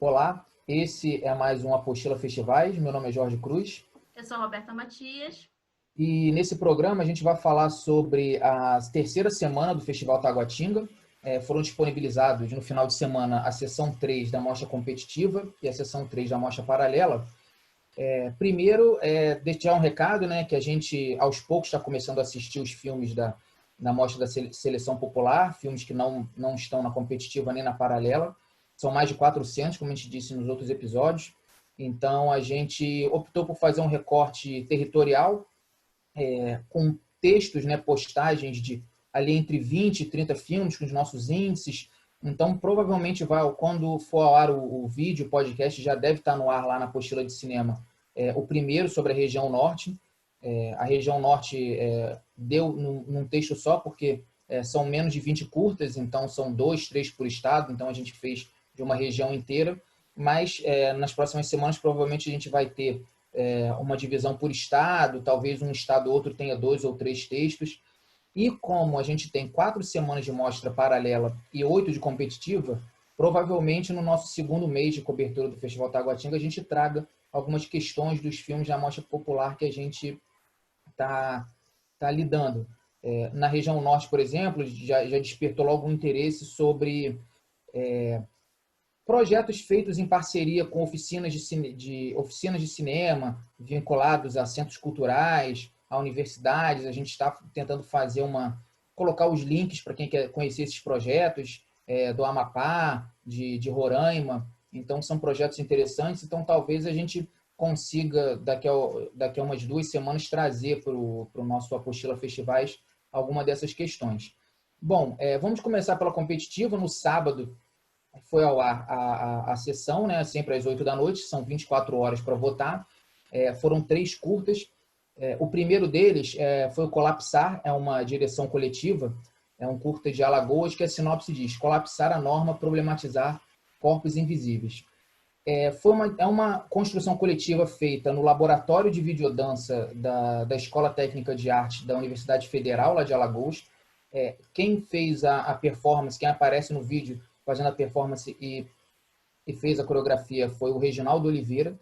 Olá, esse é mais um Apostila Festivais. Meu nome é Jorge Cruz. Eu sou a Roberta Matias. E nesse programa a gente vai falar sobre a terceira semana do Festival Taguatinga. Foram disponibilizados no final de semana a sessão 3 da mostra competitiva e a sessão 3 da mostra paralela. Primeiro, deixar um recado, né, que a gente aos poucos está começando a assistir os filmes da mostra da seleção popular, filmes que não estão na competitiva nem na paralela. São mais de 400, como a gente disse nos outros episódios. Então, a gente optou por fazer um recorte territorial com textos, né, postagens de ali entre 20 e 30 filmes com os nossos índices. Então, provavelmente, quando for ao ar o vídeo, o podcast já deve estar no ar lá na apostila de cinema. O primeiro sobre a região norte. A região norte deu num texto só, porque são menos de 20 curtas, então são 2, 3 por estado, então a gente fez de uma região inteira, mas nas próximas semanas provavelmente a gente vai ter uma divisão por estado, talvez um estado ou outro tenha 2 ou 3 textos, e como a gente tem 4 semanas de mostra paralela e 8 de competitiva, provavelmente no nosso segundo mês de cobertura do Festival Taguatinga a gente traga algumas questões dos filmes da mostra popular que a gente está lidando. Na região norte, por exemplo, já despertou logo um interesse sobre projetos feitos em parceria com oficinas de cinema, vinculados a centros culturais, a universidades. A gente está tentando colocar os links para quem quer conhecer esses projetos, do Amapá, de Roraima. Então, são projetos interessantes. Então, talvez a gente consiga, daqui a umas 2 semanas, trazer para o nosso Apostila Festivais alguma dessas questões. Bom, vamos começar pela competitiva. No sábado, foi ao ar a sessão, né, sempre às 8 da noite, são 24 horas para votar. Foram 3 curtas. O primeiro deles foi o Colapsar, é uma direção coletiva, é um curta de Alagoas, que a sinopse diz: colapsar a norma, problematizar corpos invisíveis. É uma construção coletiva feita no laboratório de videodança da Escola Técnica de Arte da Universidade Federal, lá de Alagoas. Quem fez a performance, quem aparece no vídeo fazendo a performance e fez a coreografia foi o Reginaldo Oliveira.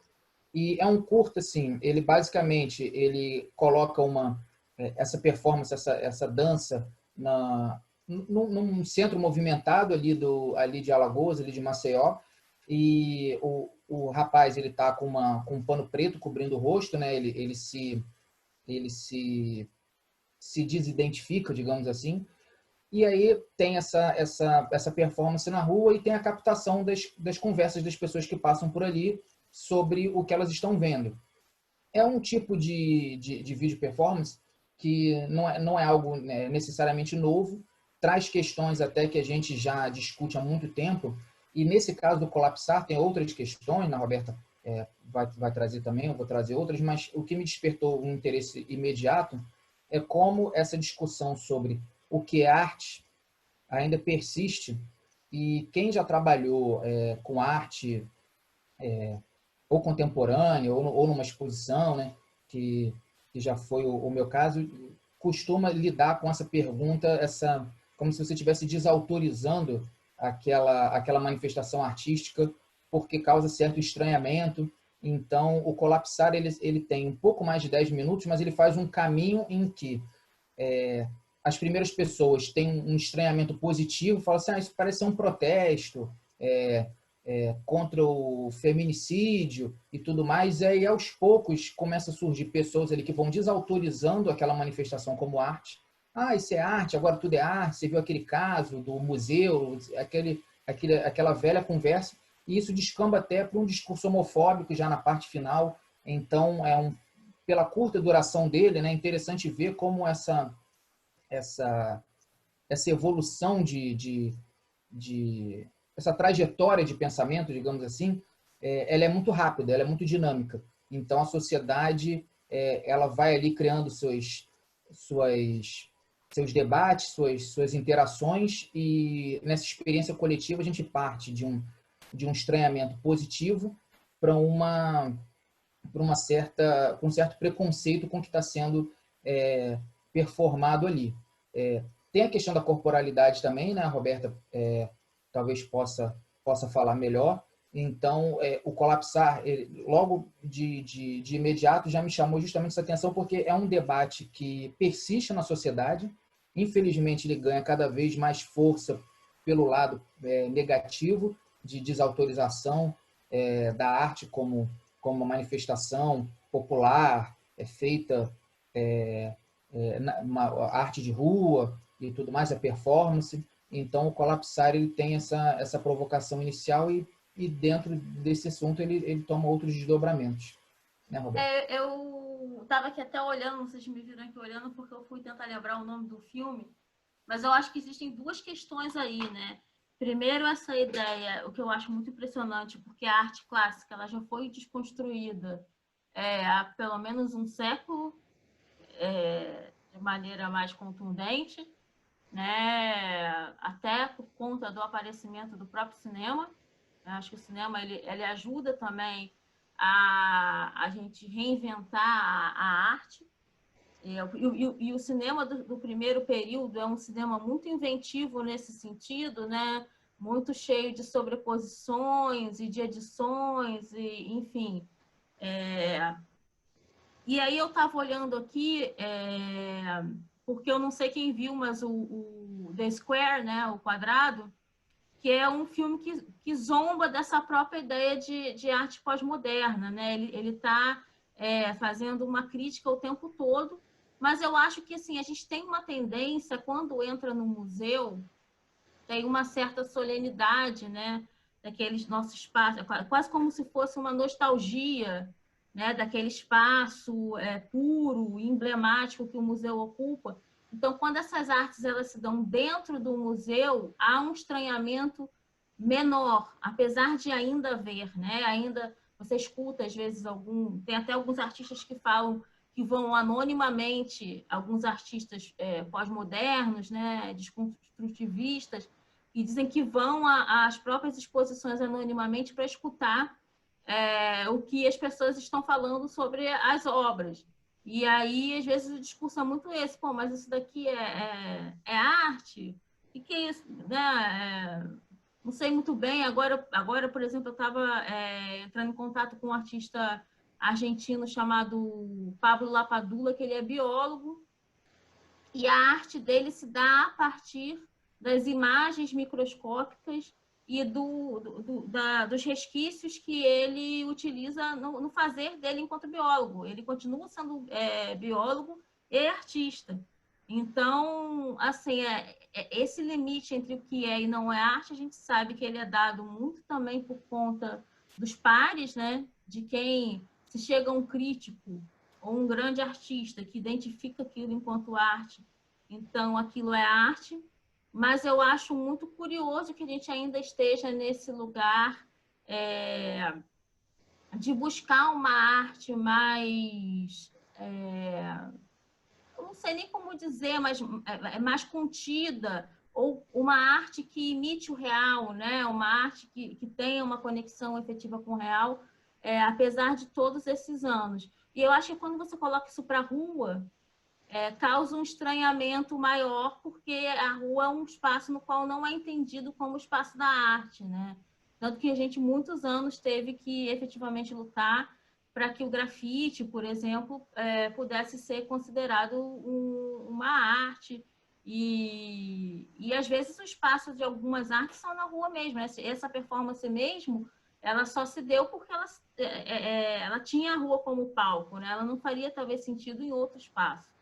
E é um curta, assim, ele basicamente coloca essa performance, essa dança num centro movimentado ali de Alagoas, ali de Maceió, e o rapaz ele está com um pano preto cobrindo o rosto, né? Ele se desidentifica, digamos assim. E aí tem essa performance na rua e tem a captação das conversas das pessoas que passam por ali sobre o que elas estão vendo. É um tipo de vídeo performance que não é algo, né, necessariamente novo, traz questões até que a gente já discute há muito tempo, e nesse caso do Colapsar tem outras questões, a Roberta vai trazer também, eu vou trazer outras, mas o que me despertou um interesse imediato é como essa discussão sobre o que é arte ainda persiste, e quem já trabalhou com arte ou contemporânea ou numa exposição, né, que já foi o meu caso, costuma lidar com essa pergunta, como se você estivesse desautorizando aquela manifestação artística, porque causa certo estranhamento. Então, o Colapsar ele tem um pouco mais de 10 minutos, mas ele faz um caminho em que as primeiras pessoas têm um estranhamento positivo, falam assim: isso parece ser um protesto contra o feminicídio e tudo mais. E aí, aos poucos, começa a surgir pessoas ali que vão desautorizando aquela manifestação como arte. Isso é arte, agora tudo é arte. Você viu aquele caso do museu, aquela velha conversa, e isso descamba até para um discurso homofóbico já na parte final. Então, pela curta duração dele, né, é interessante ver como essa evolução essa trajetória de pensamento, digamos assim, ela é muito rápida, ela é muito dinâmica. Então, a sociedade ela vai ali criando seus debates, suas interações, e nessa experiência coletiva a gente parte de um estranhamento positivo para um certo preconceito com o que está sendo performado ali. Tem a questão da corporalidade também, né? A Roberta talvez possa falar melhor. Então, o colapsar, logo de imediato, já me chamou justamente essa atenção, porque é um debate que persiste na sociedade. Infelizmente, ele ganha cada vez mais força pelo lado negativo, de desautorização da arte como uma manifestação popular, feita uma arte de rua e tudo mais, a performance. Então, o colapsar ele tem essa provocação inicial e dentro desse assunto ele toma outros desdobramentos. Né, Roberto? Eu estava aqui até olhando, vocês me viram aqui olhando, porque eu fui tentar lembrar o nome do filme, mas eu acho que existem duas questões aí, né? Primeiro, essa ideia, o que eu acho muito impressionante, porque a arte clássica ela já foi desconstruída há pelo menos um século, de maneira mais contundente, né? Até por conta do aparecimento do próprio cinema. Eu acho que o cinema ele ajuda também a gente reinventar a arte. E o cinema do primeiro período é um cinema muito inventivo nesse sentido, né? Muito cheio de sobreposições e de edições, e, enfim. E aí eu estava olhando aqui, porque eu não sei quem viu, mas o The Square, né? O Quadrado, que é um filme que zomba dessa própria ideia de arte pós-moderna, né? Ele está fazendo uma crítica o tempo todo, mas eu acho que assim a gente tem uma tendência, quando entra no museu, tem uma certa solenidade, né? Daqueles nossos espaços, quase como se fosse uma nostalgia, né? Daquele espaço puro, emblemático que o museu ocupa. Então, quando essas artes elas se dão dentro do museu, há um estranhamento menor, apesar de ainda haver, né? Ainda você escuta às vezes tem até alguns artistas que falam que vão anonimamente, alguns artistas pós-modernos, né? Desconstrutivistas, e dizem que vão às próprias exposições anonimamente para escutar o que as pessoas estão falando sobre as obras. E aí, às vezes, o discurso é muito esse, pô, mas isso daqui é arte? O que é isso? Né? Não sei muito bem. Agora por exemplo, eu estava entrando em contato com um artista argentino chamado Pablo Lapadula, que ele é biólogo, e a arte dele se dá a partir das imagens microscópicas e dos resquícios que ele utiliza no fazer dele enquanto biólogo. Ele continua sendo biólogo e artista. Então, assim, esse limite entre o que é e não é arte, a gente sabe que ele é dado muito também por conta dos pares, né? De quem, se chega um crítico ou um grande artista que identifica aquilo enquanto arte, então aquilo é arte. Mas eu acho muito curioso que a gente ainda esteja nesse lugar de buscar uma arte mais... eu não sei nem como dizer, mas mais contida, ou uma arte que imite o real, né? Uma arte que tenha uma conexão efetiva com o real, apesar de todos esses anos. E eu acho que quando você coloca isso para a rua, causa um estranhamento maior, porque a rua é um espaço no qual não é entendido como espaço da arte, né? Tanto que a gente, muitos anos, teve que efetivamente lutar para que o grafite, por exemplo, pudesse ser considerado uma arte. E, às vezes, o espaço de algumas artes são na rua mesmo. Essa performance mesmo, ela só se deu porque ela tinha a rua como palco, né? Ela não faria, talvez, sentido em outro espaço.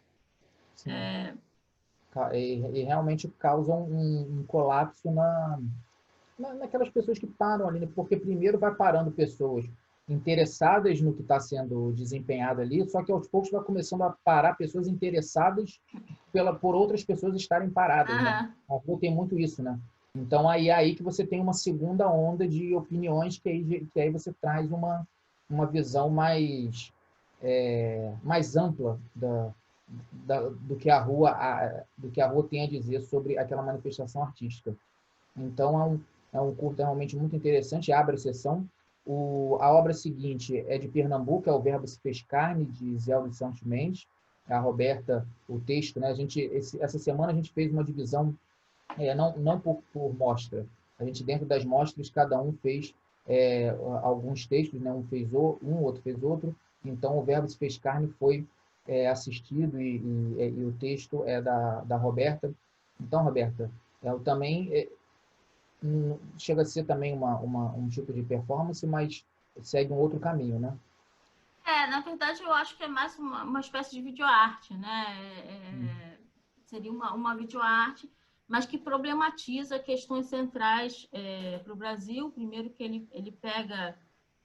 Sim. E realmente causam um colapso naquelas pessoas que param ali, né? Porque primeiro vai parando pessoas interessadas no que está sendo desempenhado ali, só que aos poucos vai começando a parar pessoas interessadas por outras pessoas estarem paradas, né? A rua tem muito isso, né? Então aí é aí que você tem uma segunda onda de opiniões que aí você traz uma visão mais ampla do que a rua tem a dizer sobre aquela manifestação artística. Então é um curta realmente muito interessante, abre a sessão. A obra seguinte é de Pernambuco, é O Verbo se fez carne, de Zé dos Santos Mendes. a Roberta o texto, né? Essa semana a gente fez uma divisão, não por mostra. A gente, dentro das mostras, cada um fez alguns textos, né? Um fez um, outro fez outro. Então, o Verbo se fez carne foi assistido e o texto é da Roberta. Então, Roberta, eu também chega a ser também um tipo de performance, mas segue um outro caminho, né? Na verdade, eu acho que é mais uma espécie de videoarte, né? Seria uma videoarte, mas que problematiza questões centrais para o Brasil. Primeiro que ele pega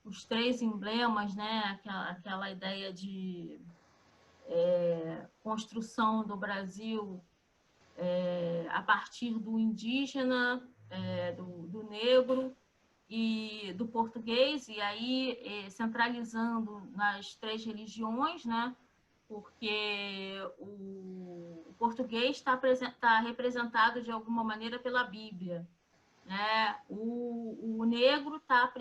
os três emblemas, né? Aquela ideia de construção do Brasil a partir do indígena, do negro e do português, e aí centralizando nas três religiões, né? Porque o português está representado de alguma maneira pela Bíblia, né? O negro está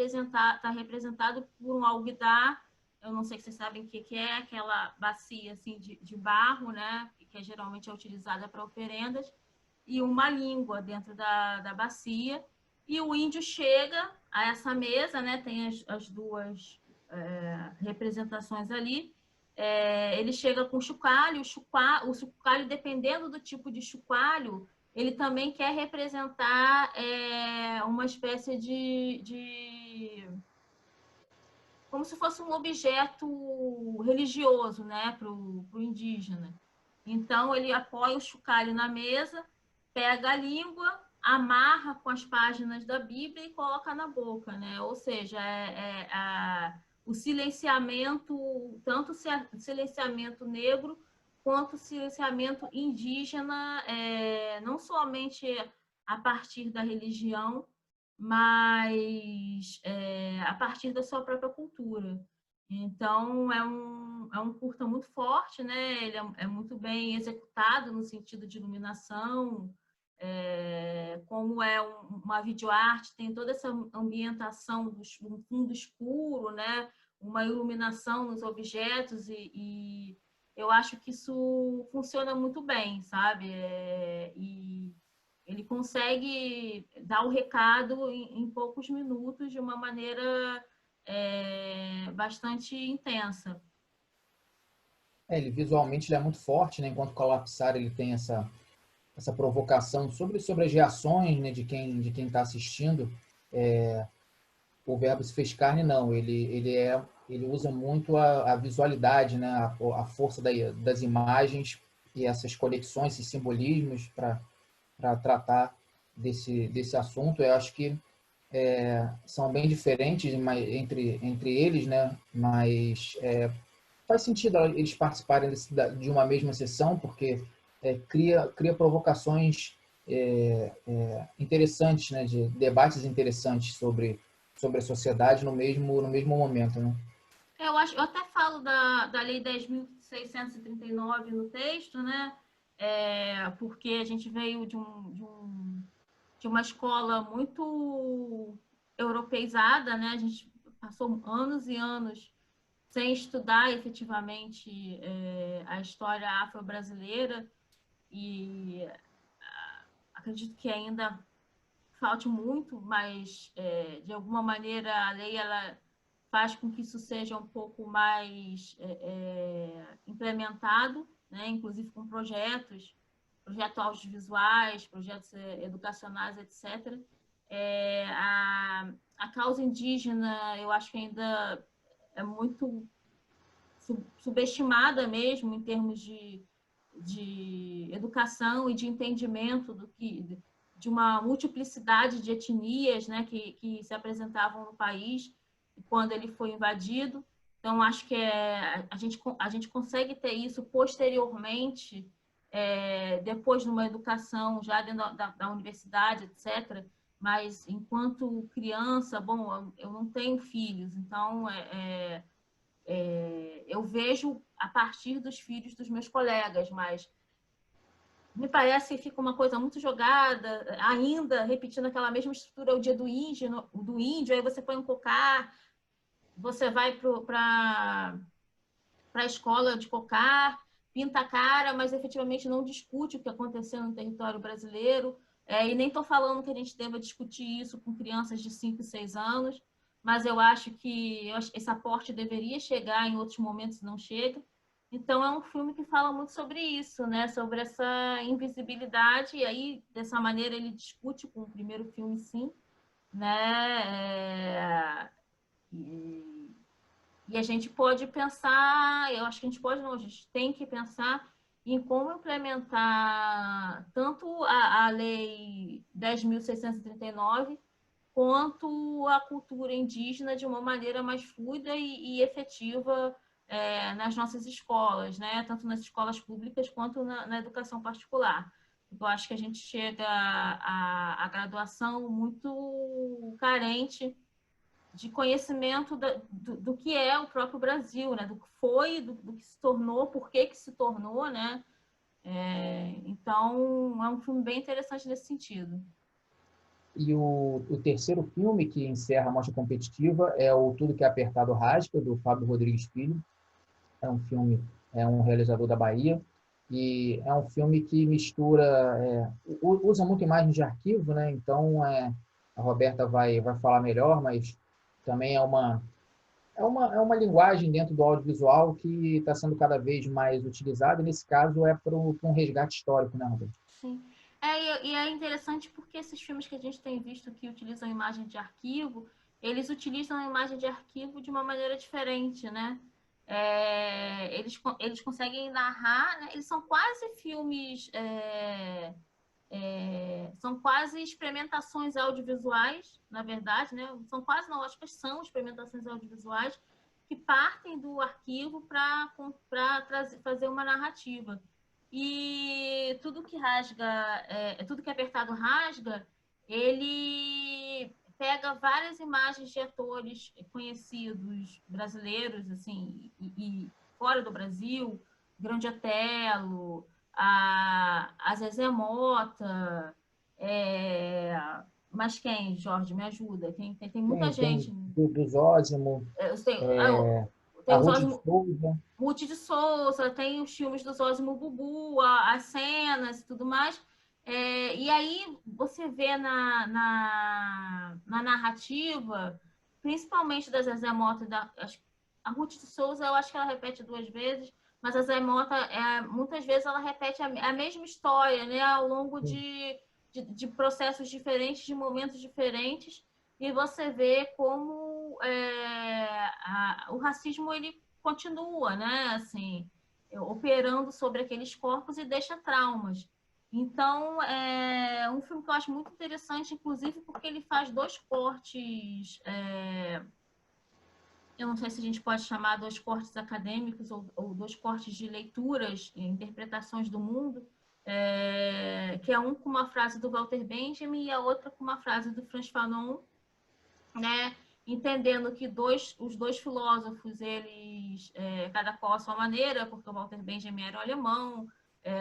representado por um alguidar. Eu não sei se vocês sabem o que é aquela bacia assim de barro, né? Que geralmente é utilizada para oferendas, e uma língua dentro da bacia. E o índio chega a essa mesa, né? Tem as duas representações ali. Ele chega com chocalho, o chocalho, dependendo do tipo de chocalho, ele também quer representar uma espécie como se fosse um objeto religioso, né, para o indígena. Então, ele apoia o chocalho na mesa, pega a língua, amarra com as páginas da Bíblia e coloca na boca, né? Ou seja, o silenciamento, tanto o silenciamento negro quanto o silenciamento indígena, não somente a partir da religião, mas a partir da sua própria cultura. Então, é um curta muito forte, né? Ele é muito bem executado no sentido de iluminação, como é uma videoarte, tem toda essa ambientação do fundo escuro, né? Uma iluminação nos objetos, e eu acho que isso funciona muito bem, sabe? E ele consegue dar o recado em poucos minutos de uma maneira bastante intensa. Ele visualmente ele é muito forte, né? Enquanto o Colapsar ele tem essa provocação sobre as reações, né, de quem está assistindo. O Verbo se fez carne, não. Ele usa muito a visualidade, né? A força das imagens e essas conexões, esses simbolismos para tratar desse assunto. Eu acho que são bem diferentes entre eles, né? Mas faz sentido eles participarem de uma mesma sessão, porque cria provocações interessantes, né? De debates interessantes sobre a sociedade no mesmo momento, né? Eu até falo da Lei 10.639 no texto, né? Porque a gente veio de uma escola muito europeizada, né? A gente passou anos e anos sem estudar efetivamente a história afro-brasileira, e acredito que ainda falte muito, mas de alguma maneira a lei ela faz com que isso seja um pouco mais implementado, né? Inclusive com projetos audiovisuais, projetos educacionais, etc. A causa indígena, eu acho que ainda é muito subestimada mesmo em termos de educação e de entendimento de uma multiplicidade de etnias, né, que se apresentavam no país quando ele foi invadido. Então, acho que a gente consegue ter isso posteriormente, depois de uma educação já dentro da universidade, etc. Mas, enquanto criança, bom, eu não tenho filhos, então eu vejo a partir dos filhos dos meus colegas, mas me parece que fica uma coisa muito jogada, ainda repetindo aquela mesma estrutura, o dia do índio, aí você põe um cocar, você vai para a escola de cocar, pinta a cara, mas efetivamente não discute o que aconteceu no território brasileiro. E nem estou falando que a gente deva discutir isso com crianças de 5 e 6 anos, mas eu acho que esse aporte deveria chegar em outros momentos, não chega. Então, é um filme que fala muito sobre isso, né? Sobre essa invisibilidade, e aí, dessa maneira, ele discute com o primeiro filme, sim, né? E a gente pode pensar, eu acho que a gente pode, não, a gente tem que pensar em como implementar tanto a Lei 10.639 quanto a cultura indígena de uma maneira mais fluida e efetiva nas nossas escolas, né? Tanto nas escolas públicas quanto na educação particular. Eu acho que a gente chega à graduação muito carente de conhecimento do que é o próprio Brasil, né? Do que foi, do que se tornou, por que se tornou, né? Então, é um filme bem interessante nesse sentido. E o terceiro filme que encerra a mostra competitiva é o Tudo que é Apertado Rasga, do Fábio Rodrigues Filho. É um filme, é um realizador da Bahia, e é um filme que mistura, usa muito imagens de arquivo, né? Então, a Roberta vai falar melhor, mas também é uma linguagem dentro do audiovisual que está sendo cada vez mais utilizada, e nesse caso é para um resgate histórico, né, Roberta? Sim. E é interessante porque esses filmes que a gente tem visto que utilizam imagem de arquivo, eles utilizam a imagem de arquivo de uma maneira diferente, né? Eles conseguem narrar, né? Eles são quase filmes, são quase experimentações audiovisuais, na verdade, né? São quase, não, acho que são experimentações audiovisuais que partem do arquivo para fazer uma narrativa. E tudo que rasga, tudo que é apertado rasga, ele pega várias imagens de atores conhecidos brasileiros, assim, e fora do Brasil, Grande Otelo, a Zezé Mota, mas quem, Jorge, me ajuda? Tem muita Tem gente. do Zósimo, Tem, a tem o Ruth de Zósimo Souza. Ruth de Souza, tem os filmes do Zósimo Bubu, as cenas e tudo mais. E aí você vê na narrativa, principalmente da Zezé Mota, a Ruth de Souza, eu acho que ela repete 2 vezes, mas a Zezé Mota, muitas vezes ela repete a mesma história, né, ao longo de processos diferentes, de momentos diferentes, e você vê como o racismo ele continua, né, assim, operando sobre aqueles corpos e deixa traumas. Então, é um filme que eu acho muito interessante, inclusive porque ele faz 2 cortes, eu não sei se a gente pode chamar 2 cortes acadêmicos ou 2 cortes de leituras e interpretações do mundo, que é um com uma frase do Walter Benjamin e a outra com uma frase do Frantz Fanon, né? Entendendo que os 2 filósofos, eles, cada qual a sua maneira, porque o Walter Benjamin era alemão,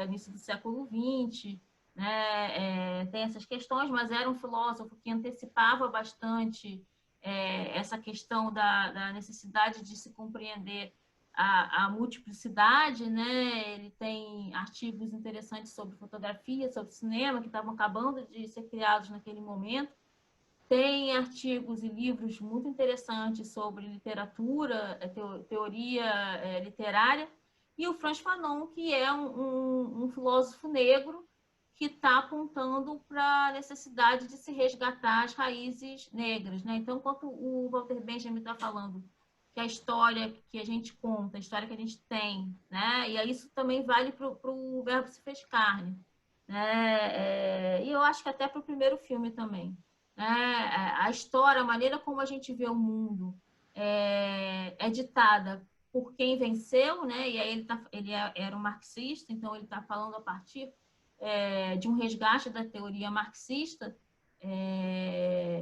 início do século XX, né? Tem essas questões, mas era um filósofo que antecipava bastante essa questão da necessidade de se compreender a multiplicidade, né? Ele tem artigos interessantes sobre fotografia, sobre cinema, que estavam acabando de ser criados naquele momento. Tem artigos e livros muito interessantes sobre literatura, teoria literária, e o Frantz Fanon, que é um filósofo negro que está apontando para a necessidade de se resgatar as raízes negras, né? Então, enquanto o Walter Benjamin está falando que a história que a gente conta, a história que a gente tem, né? E aí isso também vale para o Verbo se fez carne, né? E eu acho que até para o primeiro filme também. A história, a maneira como a gente vê o mundo é ditada por quem venceu, né? E aí ele era um marxista, então ele está falando a partir de um resgate da teoria marxista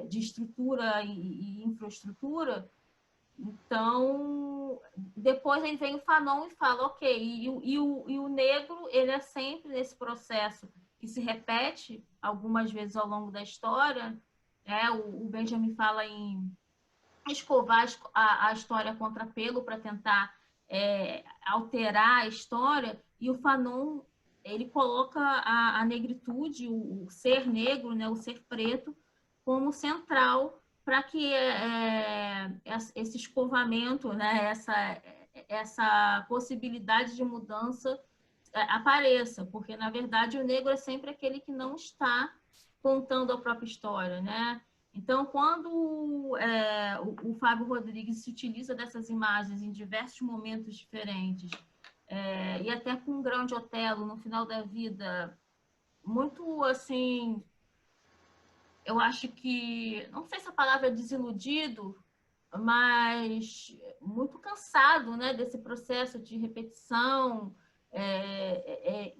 de estrutura e infraestrutura. Então, depois aí vem o Fanon e fala, ok, e o negro, ele é sempre nesse processo que se repete algumas vezes ao longo da história. O Benjamin fala em escovar a história contra pelo para tentar alterar a história, e o Fanon, ele coloca a negritude, o ser negro, né, o ser preto, como central para que esse escovamento, né, essa possibilidade de mudança apareça, porque, na verdade, o negro é sempre aquele que não está contando a própria história, né? Então, quando o Fábio Rodrigues se utiliza dessas imagens em diversos momentos diferentes, e até com um grande Otelo no final da vida, muito assim, eu acho que, não sei se a palavra é desiludido, mas muito cansado, né, desse processo de repetição,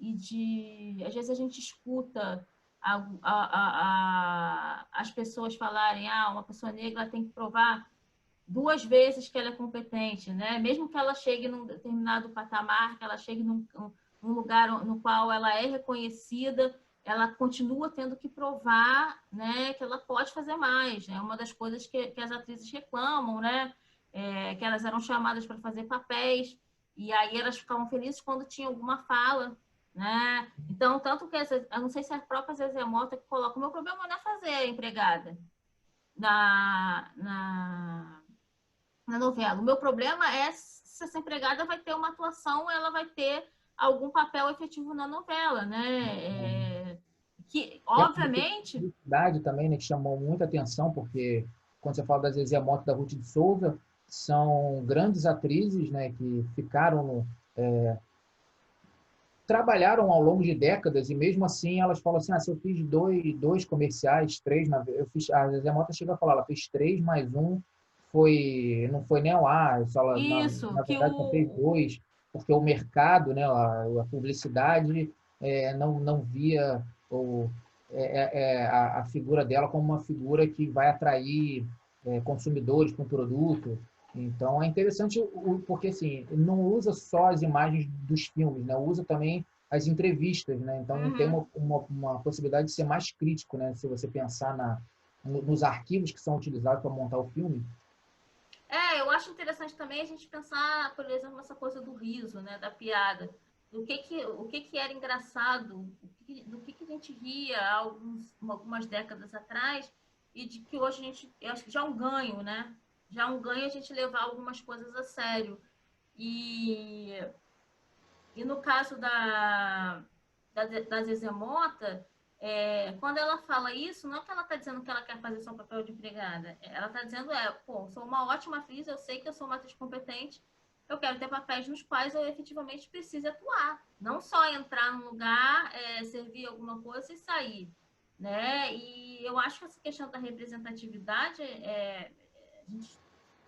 e de, às vezes a gente escuta as pessoas falarem, uma pessoa negra tem que provar 2 vezes que ela é competente, né? Mesmo que ela chegue num determinado patamar, que ela chegue num lugar no qual ela é reconhecida, ela continua tendo que provar, né, que ela pode fazer mais. É uma das coisas que as atrizes reclamam, né? Que elas eram chamadas para fazer papéis e aí elas ficavam felizes quando tinha alguma fala, né? Então, tanto que eu não sei se é a própria Zezé Mota que coloca, o meu problema não é fazer a empregada na novela. O meu problema é se essa empregada vai ter uma atuação, ela vai ter algum papel efetivo na novela, né? Que, Tem uma obviamente... publicidade também, né, que chamou muita atenção, porque quando você fala da Zezé Mota e da Ruth de Souza, são grandes atrizes, né, que ficaram trabalharam ao longo de décadas e mesmo assim elas falam assim, se eu fiz dois comerciais, três, eu fiz, a Zezé Mota chega a falar, ela fez três mais um, não foi nem ao ar, ela, Isso, na que verdade só fez dois, porque o mercado, né, a publicidade não via a figura dela como uma figura que vai atrair consumidores com o produto. Então é interessante porque assim não usa só as imagens dos filmes, né? Usa também as entrevistas, né? Então tem uhum. uma possibilidade de ser mais crítico, né? Se você pensar nos arquivos que são utilizados para montar o filme. Eu acho interessante também a gente pensar, por exemplo, essa coisa do riso, né, da piada. O que era engraçado, do que a gente ria há algumas décadas atrás e de que hoje eu acho que já é um ganho, né? Já é um ganho a gente levar algumas coisas a sério. E, e no caso da Zezé Mota, quando ela fala isso, não é que ela está dizendo que ela quer fazer só o papel de empregada. Ela está dizendo, pô, sou uma ótima atriz, eu sei que eu sou uma atriz competente, eu quero ter papéis nos quais eu efetivamente precise atuar. Não só entrar num lugar, servir alguma coisa e sair. Né? E eu acho que essa questão da representatividade, a gente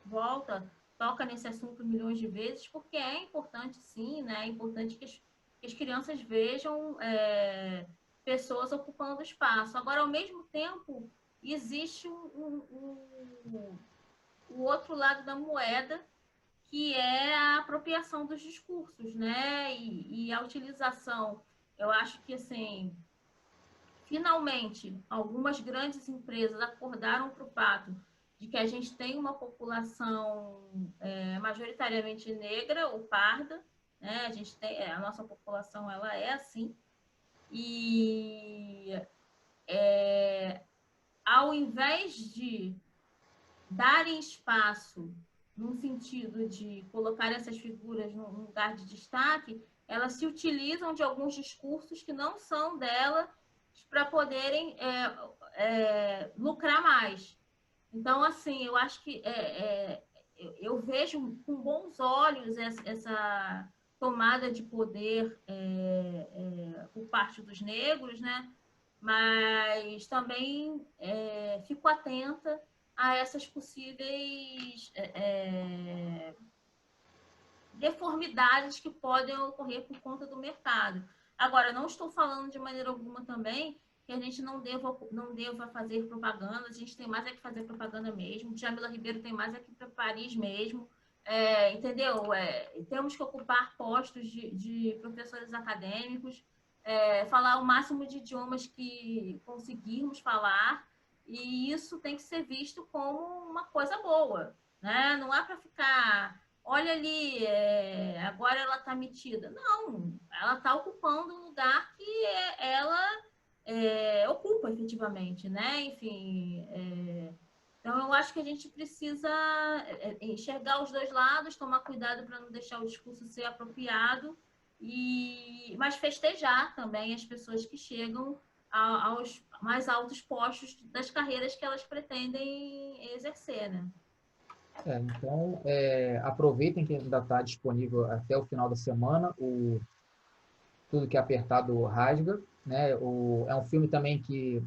volta, toca nesse assunto milhões de vezes, porque é importante, sim, né? É importante que as crianças vejam pessoas ocupando espaço. Agora, ao mesmo tempo, existe o outro lado da moeda, que é a apropriação dos discursos, né? E a utilização. Eu acho que, assim, finalmente, algumas grandes empresas acordaram para o fato de que a gente tem uma população majoritariamente negra ou parda, né? A gente tem, a nossa população ela é assim, e ao invés de darem espaço no sentido de colocar essas figuras num lugar de destaque, elas se utilizam de alguns discursos que não são dela para poderem lucrar mais. Então, assim, eu acho que eu vejo com bons olhos essa tomada de poder por parte dos negros, né? Mas também fico atenta a essas possíveis deformidades que podem ocorrer por conta do mercado. Agora, não estou falando de maneira alguma também que a gente não deva fazer propaganda, a gente tem mais é que fazer propaganda mesmo. Jamila Ribeiro tem mais é que para Paris mesmo. Entendeu? Temos que ocupar postos de professores acadêmicos, falar o máximo de idiomas que conseguirmos falar, e isso tem que ser visto como uma coisa boa, né? Não é para ficar olha ali, agora ela está metida. Não, ela está ocupando um lugar que ela ocupa efetivamente, né? Enfim, então eu acho que a gente precisa enxergar os dois lados, tomar cuidado para não deixar o discurso ser apropriado, mas festejar também as pessoas que chegam aos mais altos postos das carreiras que elas pretendem exercer, né? Então, aproveitem que ainda está disponível até o final da semana o Tudo que é Apertado Rasga, né? É um filme também que,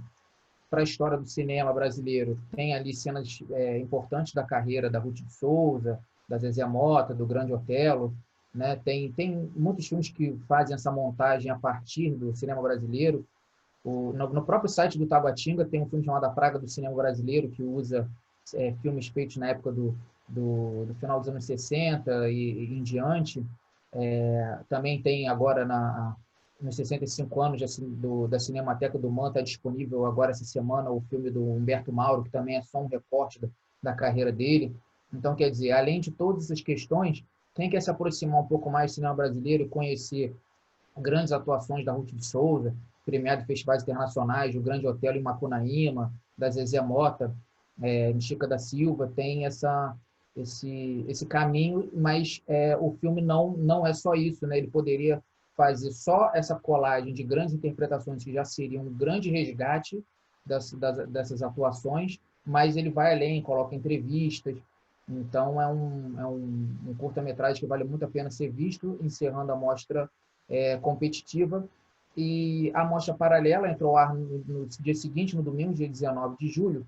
para a história do cinema brasileiro, tem ali cenas importantes da carreira da Ruth de Souza, da Zezé Mota, do Grande Otelo, né? Tem muitos filmes que fazem essa montagem a partir do cinema brasileiro. No próprio site do Taguatinga tem um filme chamado A Praga do Cinema Brasileiro, que usa filmes feitos na época do final dos anos 60 e em diante. Também tem agora, nos 65 anos da Cinemateca do MAN, está disponível agora essa semana o filme do Humberto Mauro, que também é só um recorte da carreira dele. Então, quer dizer, além de todas essas questões, quem quer se aproximar um pouco mais do cinema brasileiro e conhecer grandes atuações da Ruth de Souza, premiado em festivais internacionais, o Grande Otelo em Macunaíma, da Zezé Mota, Chica da Silva, tem esse caminho, mas o filme não é só isso, né? Ele poderia fazer só essa colagem de grandes interpretações, que já seria um grande resgate dessas atuações, mas ele vai além, coloca entrevistas. Então, um curta-metragem que vale muito a pena ser visto, encerrando a mostra competitiva. E a mostra paralela entrou ao ar no dia seguinte, no domingo, dia 19 de julho,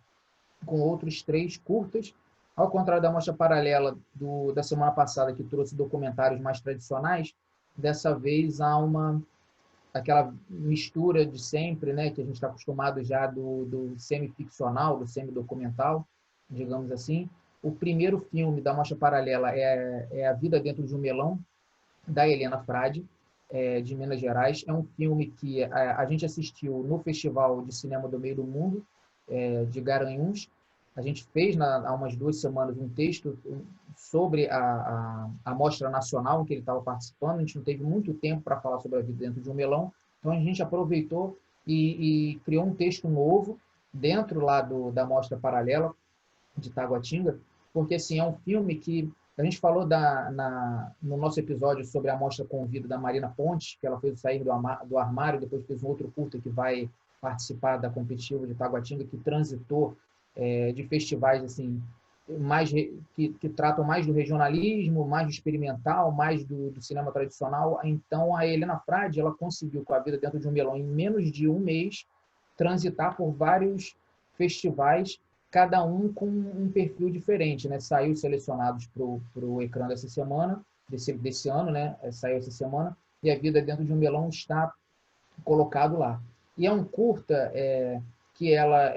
com outros 3 curtas. Ao contrário da mostra paralela da semana passada, que trouxe documentários mais tradicionais, dessa vez há aquela mistura de sempre, né, que a gente está acostumado já do semi-ficcional, do semi-documental, digamos assim. O primeiro filme da mostra paralela é A Vida Dentro de um Melão, da Helena Frade, de Minas Gerais. É um filme que a gente assistiu no Festival de Cinema do Meio do Mundo, de Garanhuns. A gente fez, há umas 2 semanas, um texto sobre a mostra nacional em que ele estava participando. A gente não teve muito tempo para falar sobre A Vida Dentro de um Melão, então a gente aproveitou e criou um texto novo dentro lá da mostra paralela de Taguatinga, porque assim, é um filme que a gente falou no nosso episódio sobre a mostra convida da Marina Pontes, que ela fez o Sair do Armário, depois fez um outro curta que vai participar da competitiva de Taguatinga, que transitou de festivais assim mais que tratam mais do regionalismo, mais do experimental, mais do cinema tradicional. Então, a Helena Frade, ela conseguiu, com A Vida Dentro de um Melão, em menos de um mês, transitar por vários festivais, cada um com um perfil diferente, né? Saiu selecionados para o ecrã dessa semana, desse ano, né? Saiu essa semana, e A Vida Dentro de um Melão está colocado lá. E é um curta que ela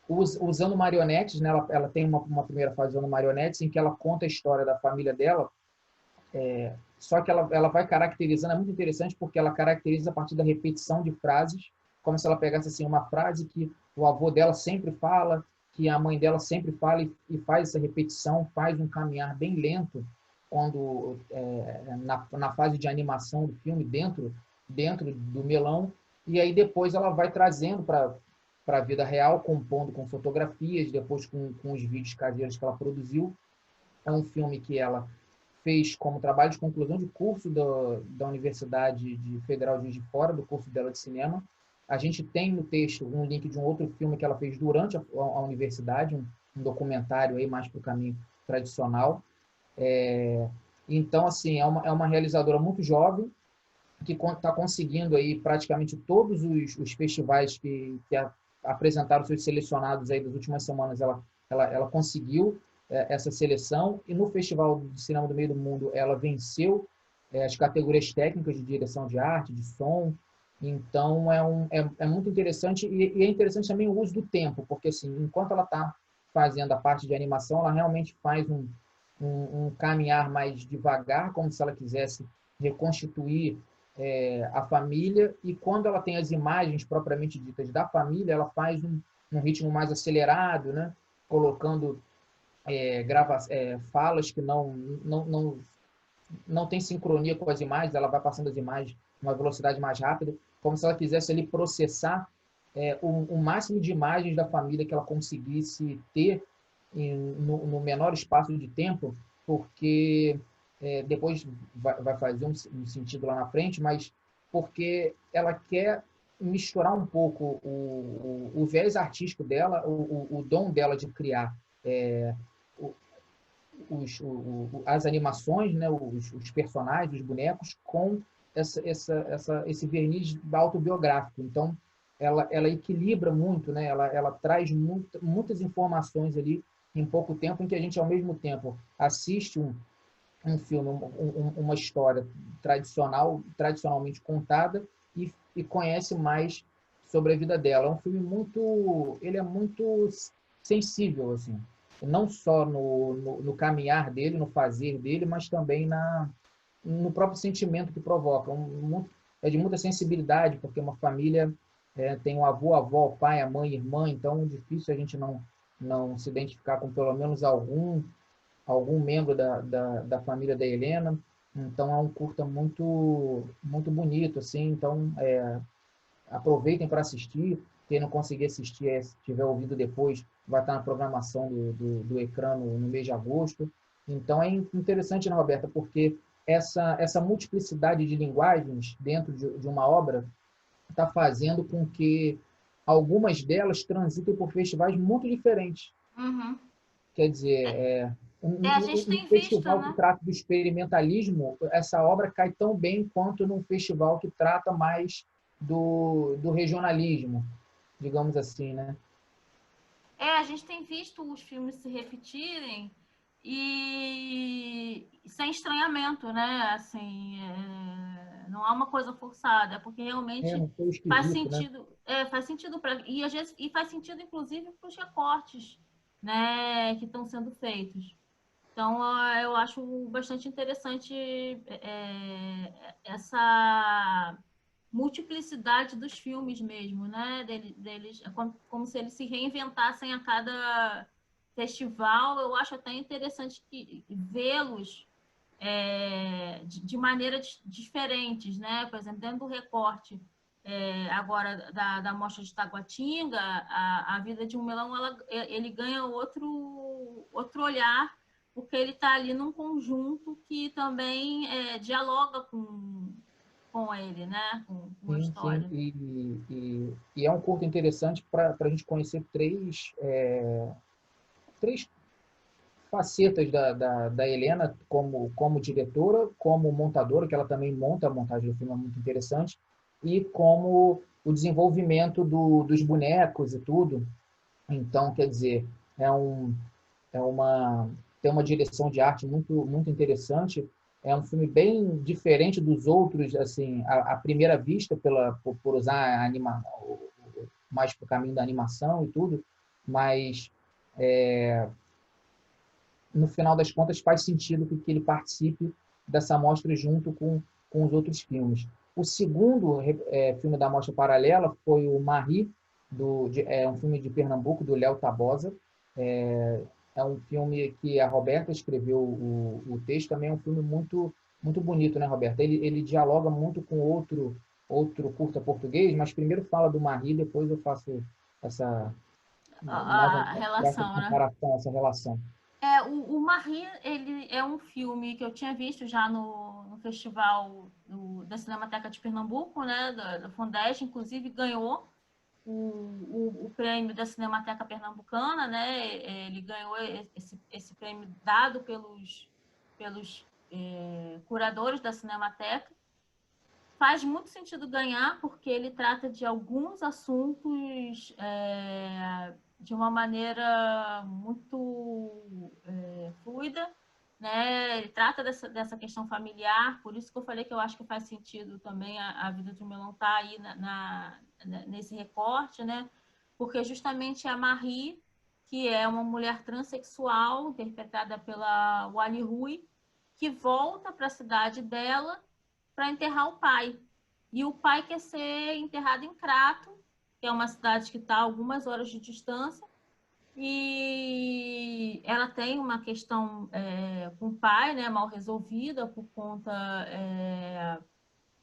usando marionetes, né? Ela tem uma primeira fase usando marionetes, em que ela conta a história da família dela, só que ela vai caracterizando, é muito interessante, porque ela caracteriza a partir da repetição de frases, como se ela pegasse assim, uma frase que o avô dela sempre fala, que a mãe dela sempre fala, e faz essa repetição, faz um caminhar bem lento, quando na fase de animação do filme, dentro do melão, e aí depois ela vai trazendo para a vida real, compondo com fotografias, depois com os vídeos caseiros que ela produziu. É um filme que ela fez como trabalho de conclusão de curso da Universidade Federal de Juiz de Fora, do curso dela de cinema. A gente tem no texto um link de um outro filme que ela fez durante a universidade, um documentário aí mais para o caminho tradicional. Então, assim, é uma realizadora muito jovem, que está conseguindo aí praticamente todos os festivais que apresentaram seus selecionados aí das últimas semanas, ela conseguiu essa seleção, e no Festival de Cinema do Meio do Mundo ela venceu as categorias técnicas de direção de arte, de som. Então é muito interessante, e é interessante também o uso do tempo, porque assim, enquanto ela está fazendo a parte de animação, ela realmente faz um caminhar mais devagar, como se ela quisesse reconstituir a família, e quando ela tem as imagens propriamente ditas da família, ela faz um ritmo mais acelerado, né? Colocando falas que não tem sincronia com as imagens, ela vai passando as imagens numa velocidade mais rápida, como se ela quisesse ali processar o máximo de imagens da família que ela conseguisse ter no menor espaço de tempo, porque depois vai fazer um sentido lá na frente, mas porque ela quer misturar um pouco o viés artístico dela, o dom dela de criar as animações, né, os personagens, os bonecos, com esse verniz autobiográfico. Então, ela equilibra muito, né? Ela traz muitas informações ali em pouco tempo, em que a gente, ao mesmo tempo, assiste um filme, uma história tradicionalmente contada e conhece mais sobre a vida dela. É um filme ele é muito sensível, assim, não só no caminhar dele, no fazer dele, mas também no próprio sentimento que provoca. É de muita sensibilidade, porque uma família tem um avô, avó, pai, a mãe, irmã, então é difícil a gente não se identificar com pelo menos algum membro da família da Helena. Então é um curta muito bonito, assim. Então aproveitem para assistir. Quem não conseguir assistir, se tiver ouvido depois, vai estar na programação do Ecrã no mês de agosto. Então é interessante, né, Roberta, porque essa multiplicidade de linguagens dentro de uma obra está fazendo com que algumas delas transitem por festivais muito diferentes. Uhum. Quer dizer, A gente um tem visto, festival que né? trata do experimentalismo, essa obra cai tão bem quanto num festival que trata mais do regionalismo, digamos assim, né? A gente tem visto os filmes se repetirem e sem estranhamento, né? Assim, não há uma coisa forçada, é porque realmente Não foi faz esquisito, né? sentido, faz sentido para e às vezes e faz sentido inclusive para os recortes, né, que estão sendo feitos. Então, eu acho bastante interessante essa multiplicidade dos filmes mesmo, né? Deles, é como se eles se reinventassem a cada festival. Eu acho até interessante vê-los de maneiras diferentes, né? Por exemplo, dentro do recorte agora da Mostra de Taguatinga, a vida de um melão, ele ganha outro olhar, porque ele está ali num conjunto que também dialoga com ele, né? Com a Sim, sim. história. E é um curto interessante para a gente conhecer três facetas da Helena como diretora, como montadora, que ela também monta a montagem do filme, é muito interessante, e como o desenvolvimento dos bonecos e tudo. Então, quer dizer, é, um, é uma, tem uma direção de arte muito interessante. É um filme bem diferente dos outros, assim, à primeira vista, por usar mais para o caminho da animação e tudo, mas no final das contas faz sentido que ele participe dessa mostra junto com os outros filmes. O segundo filme da mostra paralela foi o Marie, um filme de Pernambuco, do Léo Tabosa. É um filme que a Roberta escreveu o texto, também é um filme muito bonito, né, Roberta? Ele dialoga muito com outro curta português, mas primeiro fala do Marie, depois eu faço essa A novamente essa relação, né? comparação, essa relação. O Marie, ele é um filme que eu tinha visto já no festival da Cinemateca de Pernambuco, né, da Fundeste, inclusive ganhou o prêmio da Cinemateca Pernambucana, né? Ele ganhou esse prêmio dado pelos curadores da Cinemateca. Faz muito sentido ganhar, porque ele trata de alguns assuntos de uma maneira muito fluida, né? Ele trata dessa questão familiar, por isso que eu falei que eu acho que faz sentido também a vida de um melão estar tá aí nesse recorte, né? Porque justamente a Marie, que é uma mulher transexual, interpretada pela Wally Rui, que volta para a cidade dela para enterrar o pai. E o pai quer ser enterrado em Crato, que é uma cidade que está a algumas horas de distância, E ela tem uma questão com o pai, né, mal resolvida por conta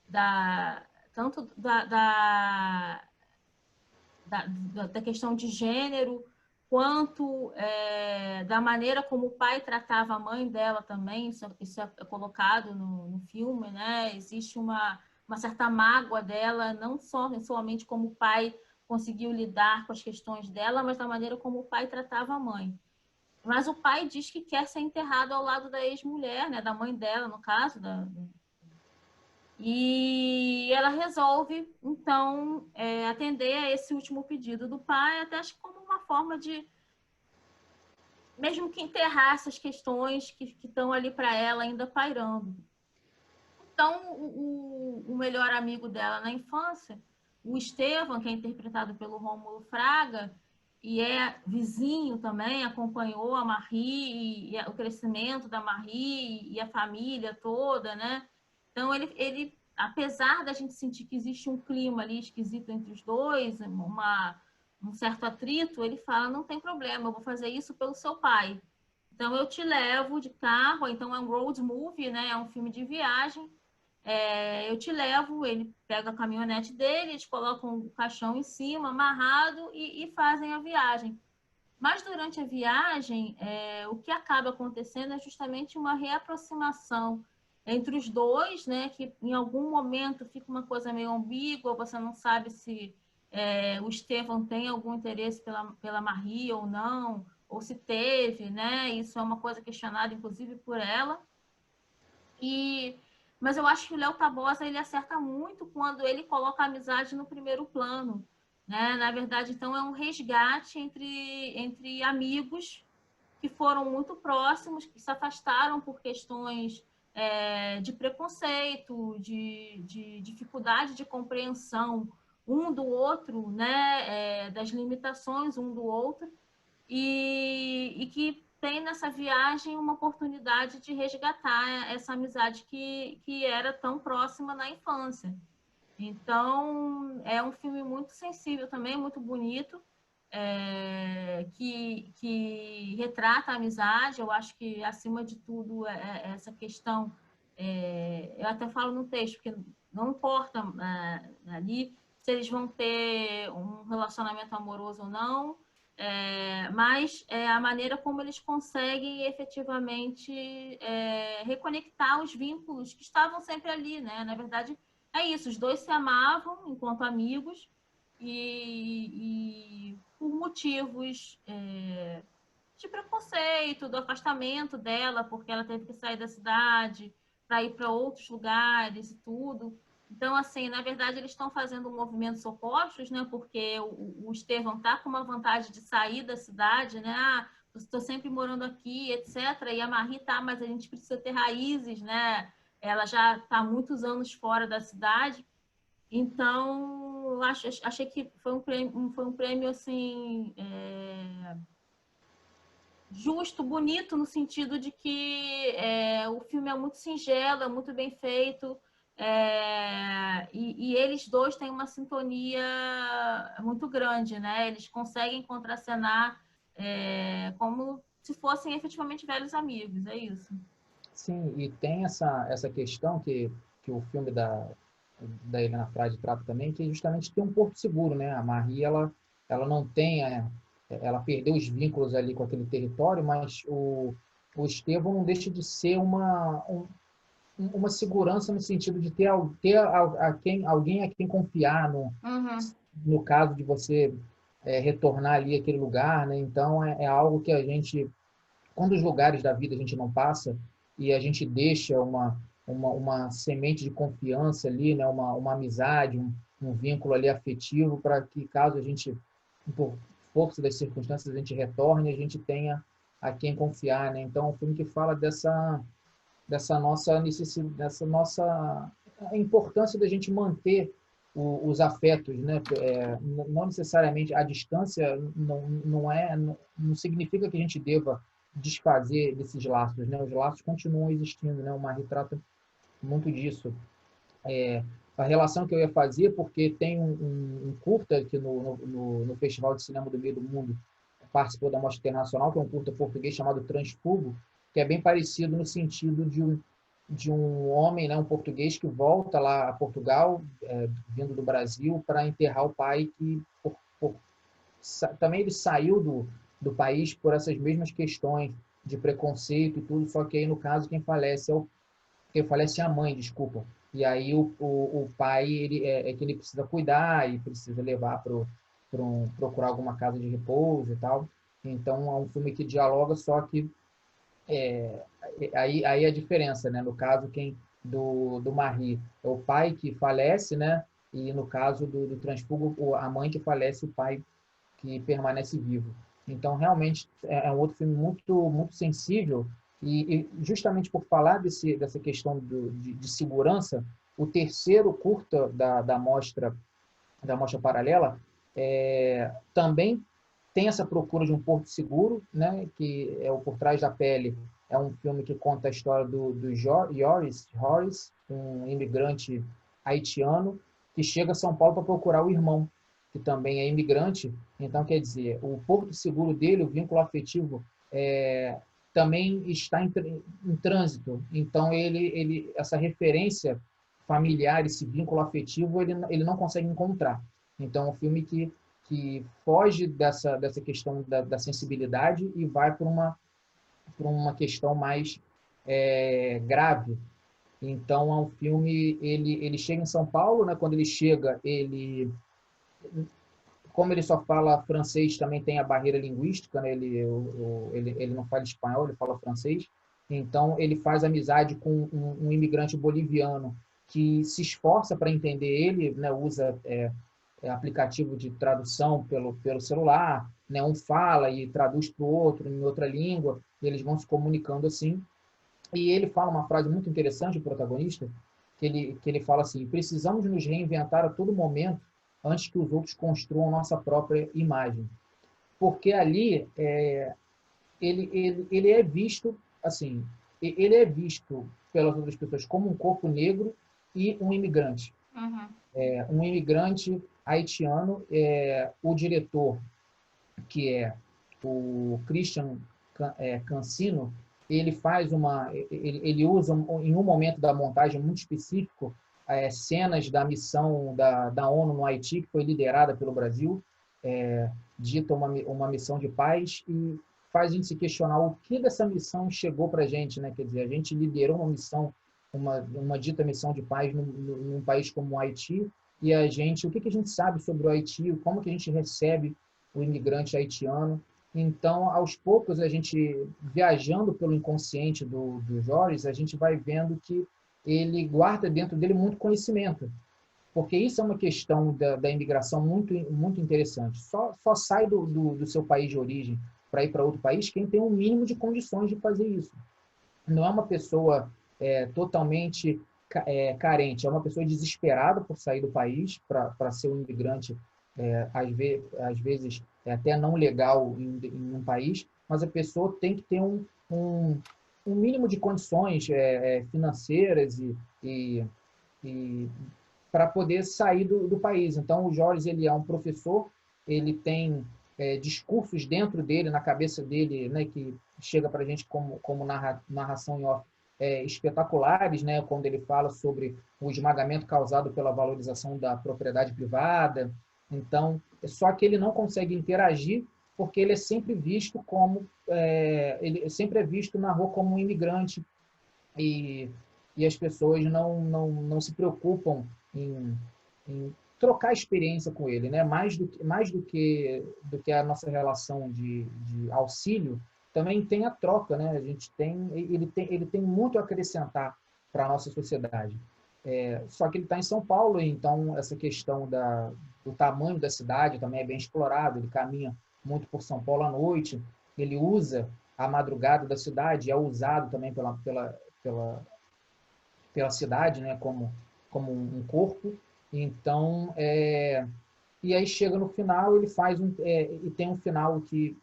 da tanto da questão de gênero, quanto da maneira como o pai tratava a mãe dela também. Isso é colocado no filme, né? Existe uma certa mágoa dela, não somente como o pai conseguiu lidar com as questões dela, mas da maneira como o pai tratava a mãe. Mas o pai diz que quer ser enterrado ao lado da ex-mulher, né, da mãe dela, no caso. E ela resolve, então, atender a esse último pedido do pai, até acho que como uma forma de, mesmo que enterrar essas questões que estão ali para ela ainda pairando. Então, o melhor amigo dela na infância, o Estevam, que é interpretado pelo Rômulo Fraga, e é vizinho também, acompanhou a Marie, e o crescimento da Marie e a família toda, né? Então, ele, apesar da gente sentir que existe um clima ali esquisito entre os dois, um certo atrito, ele fala, não tem problema, eu vou fazer isso pelo seu pai. Então, eu te levo de carro, então é um road movie, né? É um filme de viagem, eu te levo, ele pega a caminhonete dele, eles colocam o caixão em cima, amarrado, e fazem a viagem. Mas durante a viagem, o que acaba acontecendo é justamente uma reaproximação entre os dois, né? Que em algum momento fica uma coisa meio ambígua, você não sabe se o Estevão tem algum interesse pela Marie ou não, ou se teve, né? Isso é uma coisa questionada, inclusive, por ela. Mas eu acho que o Léo Tabosa ele acerta muito quando ele coloca a amizade no primeiro plano, né? Na verdade, então é um resgate entre amigos que foram muito próximos, que se afastaram por questões de preconceito, de dificuldade de compreensão um do outro, né? Das limitações um do outro, e que tem nessa viagem uma oportunidade de resgatar essa amizade que era tão próxima na infância. Então, é um filme muito sensível também, muito bonito, que retrata a amizade. Eu acho que, acima de tudo, essa questão, eu até falo no texto, porque não importa ali se eles vão ter um relacionamento amoroso ou não, mas a maneira como eles conseguem efetivamente reconectar os vínculos que estavam sempre ali, né? Na verdade, é isso, os dois se amavam enquanto amigos e por motivos de preconceito, do afastamento dela, porque ela teve que sair da cidade para ir para outros lugares e tudo. Então, assim, na verdade, eles estão fazendo movimentos opostos, né? Porque o Estevão está com uma vontade de sair da cidade, né? Ah, estou sempre morando aqui, etc. E a Marie tá, mas a gente precisa ter raízes, né? Ela já está há muitos anos fora da cidade. Então, eu achei que foi um prêmio assim, justo, bonito, no sentido de que o filme é muito singelo, é muito bem feito, e eles dois têm uma sintonia muito grande, né? Eles conseguem contracenar como se fossem efetivamente velhos amigos, é isso. Sim, e tem essa questão que o filme da Helena Frade trata também, que é justamente ter um porto seguro, né? A Marie, ela não tem, ela perdeu os vínculos ali com aquele território, mas o Estevão não deixa de ser uma segurança no sentido de ter alguém a quem confiar Uhum. no caso de você retornar ali àquele lugar, né? Então, é algo que a gente, quando os lugares da vida a gente não passa e a gente deixa uma semente de confiança ali, né? Uma amizade, um vínculo ali afetivo para que caso a gente, por força das circunstâncias, a gente retorne, a gente tenha a quem confiar, né? Então, é um filme que fala dessa nossa necessidade, dessa nossa a importância da gente manter os afetos, né? Não necessariamente a distância não significa que a gente deva desfazer desses laços, né? Os laços continuam existindo, né? O Marie trata muito disso. A relação que eu ia fazer, porque tem um curta aqui no Festival de Cinema do Meio do Mundo participou da Mostra Internacional, que é um curta português chamado Transfugo, que é bem parecido no sentido de um homem, né, um português que volta lá a Portugal, vindo do Brasil, para enterrar o pai que também ele saiu do país por essas mesmas questões de preconceito e tudo, só que aí no caso quem falece quem falece é a mãe, desculpa. E aí o pai é que ele precisa cuidar e precisa levar procurar alguma casa de repouso e tal. Então é um filme que dialoga, só que é, aí a diferença, né? No caso, do Marie é o pai que falece, né? E no caso do Transfugo, a mãe que falece, o pai que permanece vivo. Então, realmente, é um outro filme muito sensível e justamente por falar dessa questão de segurança, o terceiro curta da mostra paralela também tem essa procura de um porto seguro, né, que é o Por Trás da Pele. É um filme que conta a história do Joris, um imigrante haitiano que chega a São Paulo para procurar o irmão, que também é imigrante. Então, quer dizer, o porto seguro dele, o vínculo afetivo, também está em trânsito. Então, essa referência familiar, esse vínculo afetivo, ele não consegue encontrar. Então, é um filme que foge dessa questão da sensibilidade e vai para uma questão mais grave. Então, é um filme, ele chega em São Paulo, né? Quando ele chega, como ele só fala francês, também tem a barreira linguística, né? Ele não fala espanhol, ele fala francês. Então, ele faz amizade com um imigrante boliviano que se esforça para entender ele, né? Usa aplicativo de tradução pelo celular, né? Um fala e traduz para o outro em outra língua, e eles vão se comunicando assim. E ele fala uma frase muito interessante, o protagonista, que ele fala assim: precisamos nos reinventar a todo momento antes que os outros construam nossa própria imagem. Porque ali ele é visto assim, ele é visto pelas outras pessoas como um corpo negro e um imigrante. Uhum. Um imigrante haitiano, o diretor, que é o Christian Cancino, ele usa em um momento da montagem muito específico cenas da missão da ONU no Haiti, que foi liderada pelo Brasil, dita uma missão de paz, e faz a gente se questionar o que dessa missão chegou para a gente, né? Quer dizer, a gente liderou uma missão, uma dita missão de paz num país como o Haiti, e o que a gente sabe sobre o Haiti, como que a gente recebe o imigrante haitiano. Então, aos poucos, a gente, viajando pelo inconsciente do Joris, a gente vai vendo que ele guarda dentro dele muito conhecimento, porque isso é uma questão da imigração muito interessante. Só sai do seu país de origem para ir para outro país quem tem um mínimo de condições de fazer isso. Não é uma pessoa totalmente carente, é uma pessoa desesperada por sair do país para ser um imigrante, às vezes até não legal em um país, mas a pessoa tem que ter um mínimo de condições financeiras e para poder sair do país. Então, o Jorge, ele é um professor, ele tem discursos dentro dele, na cabeça dele, né, que chega para a gente como narração em off, espetaculares, né, quando ele fala sobre o esmagamento causado pela valorização da propriedade privada. Então, só que ele não consegue interagir porque ele é sempre visto ele sempre é visto na rua como um imigrante, e as pessoas não se preocupam em trocar experiência com ele, né? Mais do que a nossa relação de auxílio, também tem a troca, né? Ele tem muito a acrescentar para a nossa sociedade. Só que ele está em São Paulo, então essa questão do tamanho da cidade também é bem explorado. Ele caminha muito por São Paulo à noite, ele usa a madrugada da cidade, é usado também pela cidade, né, como um corpo. Então, e aí chega no final, ele faz e tem um final que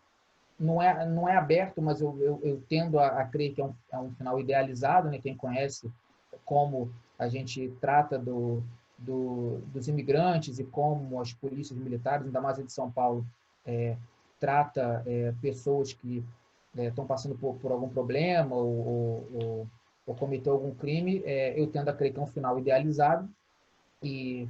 não é aberto, mas eu tendo a crer que é um final idealizado, né? Quem conhece como a gente trata dos imigrantes e como as polícias militares, ainda mais a de São Paulo, trata pessoas que estão passando por algum problema ou cometeu algum crime, eu tendo a crer que é um final idealizado e,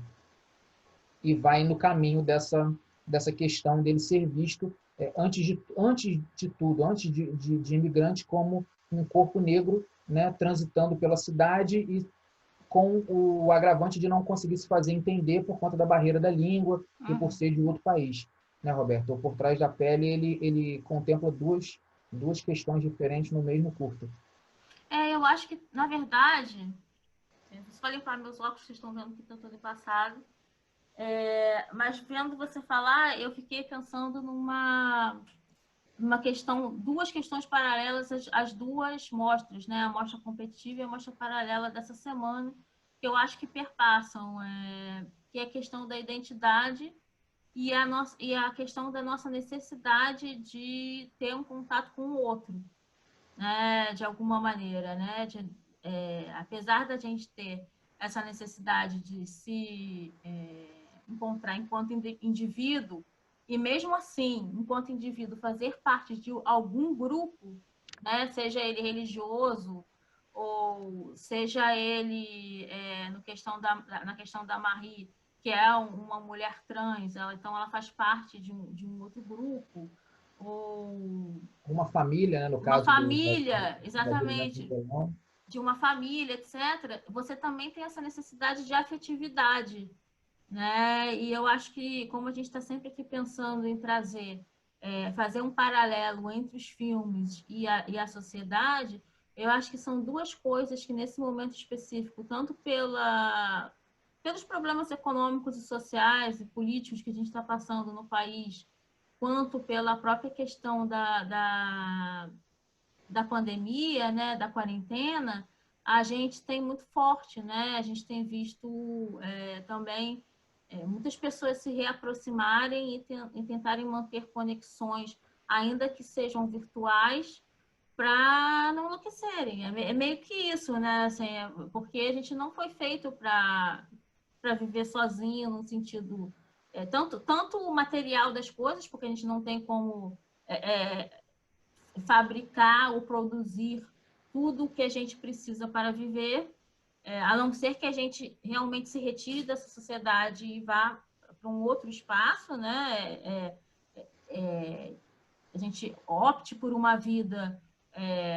e vai no caminho dessa questão dele ser visto, antes de tudo, antes de imigrante, como um corpo negro, né, transitando pela cidade e com o agravante de não conseguir se fazer entender por conta da barreira da língua e por ser de outro país, né, Roberto? Ou por trás da pele, ele contempla duas questões diferentes no mesmo curta. Eu acho que, na verdade, se for limpar meus óculos, vocês estão vendo que está todo embaçado. Mas vendo você falar, eu fiquei pensando numa questão, duas questões paralelas às duas mostras, né? A mostra competitiva e a mostra paralela dessa semana, que eu acho que perpassam, que é a questão da identidade e a questão da nossa necessidade de ter um contato com o outro, né? De alguma maneira, né? Apesar da gente ter essa necessidade de se encontrar enquanto indivíduo, e mesmo assim, enquanto indivíduo, fazer parte de algum grupo, né? Seja ele religioso, ou seja ele na questão da Marie, que é uma mulher trans, então ela faz parte de um outro grupo, ou Uma família, né, no uma caso família, da Juliana exatamente, Violão. de uma família, etc., você também tem essa necessidade de afetividade, né? E eu acho que, como a gente está sempre aqui pensando em fazer um paralelo entre os filmes e a sociedade, eu acho que são duas coisas que, nesse momento específico, tanto pelos problemas econômicos e sociais e políticos que a gente está passando no país, quanto pela própria questão da pandemia, né, da quarentena, a gente tem muito forte, né? A gente tem visto também muitas pessoas se reaproximarem e tentarem manter conexões, ainda que sejam virtuais, para não enlouquecerem. É meio que isso, né? Assim, porque a gente não foi feito para viver sozinho, no sentido tanto o material das coisas, porque a gente não tem como fabricar ou produzir tudo o que a gente precisa para viver, a não ser que a gente realmente se retire dessa sociedade e vá para um outro espaço, né? A gente opte por uma vida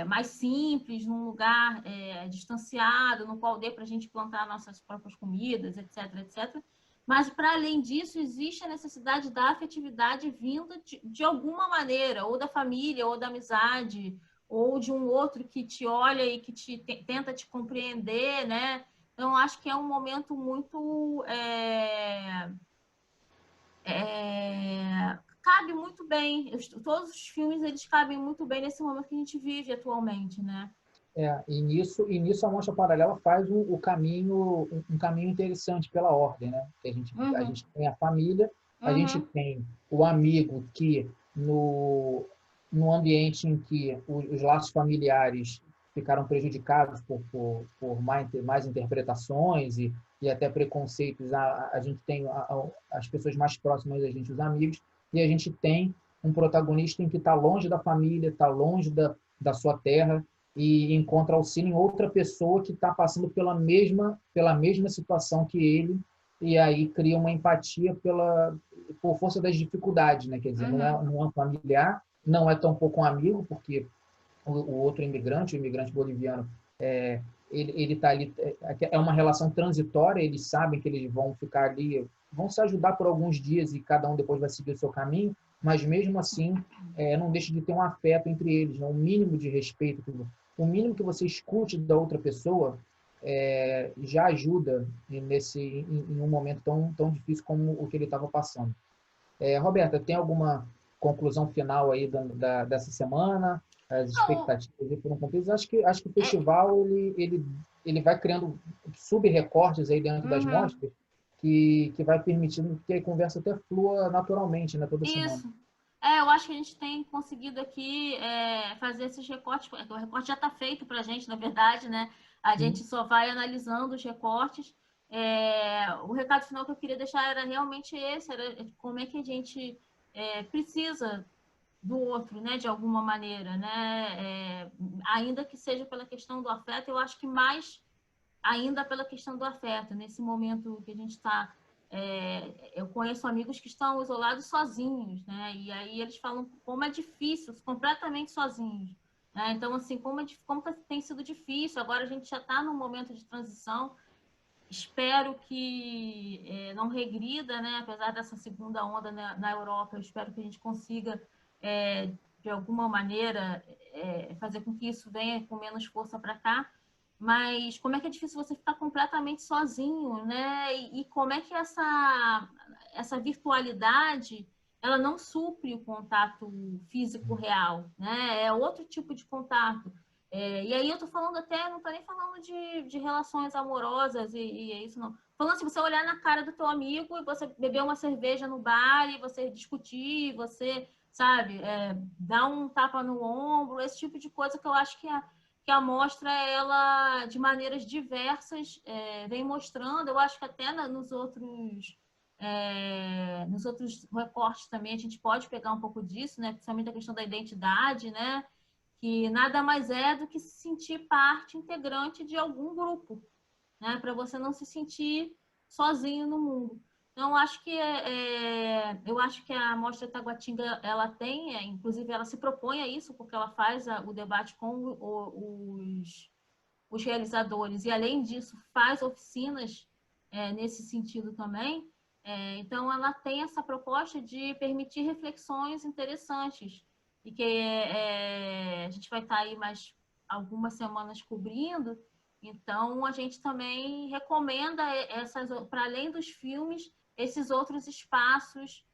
mais simples, num lugar distanciado, no qual dê para a gente plantar nossas próprias comidas, etc, etc. Mas, para além disso, existe a necessidade da afetividade vinda de alguma maneira, ou da família, ou da amizade, ou de um outro que te olha e que tenta te compreender, né? Então, acho que é um momento muito... cabe muito bem, todos os filmes eles cabem muito bem nesse momento que a gente vive atualmente, né? E nisso a Mancha Paralela faz um caminho, um caminho interessante pela ordem, né? Que a gente tem a família, a gente tem o amigo que no ambiente em que os laços familiares ficaram prejudicados por mais interpretações e até preconceitos, a gente tem as pessoas mais próximas da gente, os amigos, e a gente tem um protagonista em que está longe da família, está longe da sua terra, e encontra auxílio em outra pessoa que está passando pela mesma situação que ele, e aí cria uma empatia por força das dificuldades, né? Quer dizer, não é um familiar, não é tampouco um amigo, porque o outro imigrante, o imigrante boliviano, ele está ali, é uma relação transitória, eles sabem que eles vão ficar ali, vão se ajudar por alguns dias e cada um depois vai seguir o seu caminho, mas mesmo assim não deixa de ter um afeto entre eles, né? Um mínimo de respeito, o mínimo que você escute da outra pessoa já ajuda em um momento tão difícil como o que ele estava passando. Roberta, tem alguma conclusão final aí dessa semana? As expectativas foram cumpridas? Acho que o festival ele vai criando sub-recortes aí dentro das mostras que vai permitindo que a conversa até flua naturalmente, né, toda semana. Isso. Eu acho que a gente tem conseguido aqui fazer esses recortes. O recorte já está feito para a gente, na verdade, né? A gente só vai analisando os recortes. O recado final que eu queria deixar era realmente esse, era como é que a gente precisa do outro, né, de alguma maneira, né, ainda que seja pela questão do afeto, eu acho que mais ainda pela questão do afeto, nesse momento que a gente está, eu conheço amigos que estão isolados sozinhos, né, e aí eles falam como é difícil, completamente sozinhos, né, então assim, como tem sido difícil, agora a gente já está num momento de transição. Espero que não regrida, né? Apesar dessa segunda onda na Europa, eu espero que a gente consiga, de alguma maneira, fazer com que isso venha com menos força para cá. Mas como é que é difícil você ficar completamente sozinho, né? E como é que essa virtualidade ela não supre o contato físico real, né? É outro tipo de contato. E aí eu tô falando até, não tô nem falando de relações amorosas e é isso não. Falando assim, você olhar na cara do teu amigo e você beber uma cerveja no bar e você discutir, você, sabe, dar um tapa no ombro, esse tipo de coisa que eu acho que a mostra, ela, de maneiras diversas, vem mostrando. Eu acho que até nos outros recortes também a gente pode pegar um pouco disso, né? Principalmente a questão da identidade, né? Que nada mais é do que se sentir parte integrante de algum grupo, né? Para você não se sentir sozinho no mundo. Então, eu acho que a Mostra Taguatinga, ela tem, inclusive, ela se propõe a isso, porque ela faz o debate com os realizadores, e, além disso, faz oficinas nesse sentido também. Então, ela tem essa proposta de permitir reflexões interessantes, e que a gente vai estar aí mais algumas semanas cobrindo. Então, a gente também recomenda para além dos filmes, esses outros espaços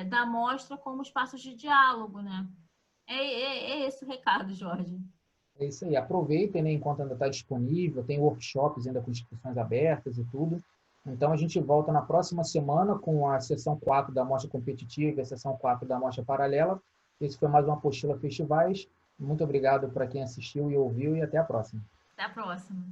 da mostra como espaços de diálogo, né? É esse o recado, Jorge. É isso aí. Aproveitem, né, enquanto ainda está disponível. Tem workshops ainda com inscrições abertas e tudo. Então, a gente volta na próxima semana com a sessão 4 da Mostra Competitiva e a sessão 4 da Mostra Paralela. Esse foi mais uma Apostila Festivais. Muito obrigado para quem assistiu e ouviu e até a próxima. Até a próxima.